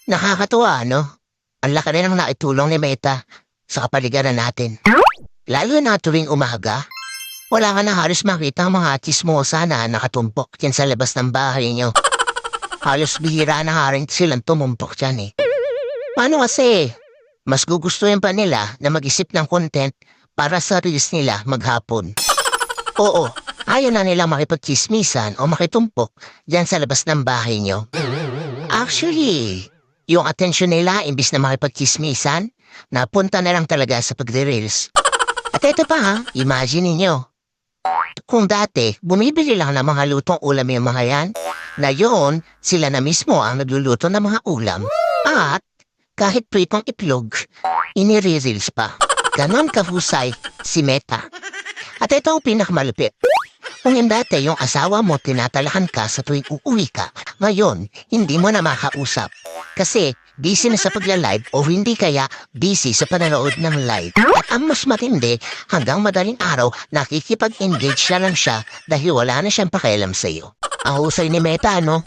Nakakatuwa, no? Ang laki rin ang naitulong ni Meta sa kapaligiran natin. Lalo na tuwing umaga, wala ka na halos makita ang mga chismosa na nakatumpok dyan sa labas ng bahay nyo. Halos bihira na nga rin silang tumumpok dyan eh. Paano kasi? Mas gugustuhin pa nila na mag-isip ng content para sa reels nila maghapon. Oo, ayaw na nila makipagchismisan o makitumpok dyan sa labas ng bahay nyo. Actually, yung atensyon nila imbis na makipagchismisan, napunta na lang talaga sa pagre-reels. At ito pa ha, imagine ninyo. Kung dati, bumibili lang ng mga lutong ulam yung mga yan, na yun, sila na mismo ang nagluluto ng mga ulam. At kahit pritong itlog, inire-reels pa. Ganon kahusay si Meta. At ito ang pinakamalupit. Kung yung dati yung asawa mo tinatalahan ka sa tuwing uuwi ka, ngayon, hindi mo na makausap. Kasi busy na sa pagla-live o hindi kaya busy sa panonood ng live. At ang mas matindi, hanggang madaling araw, nakikipag-engage na lang siya dahil wala na siyang pakialam sa'yo. Ang husay ni Meta, no?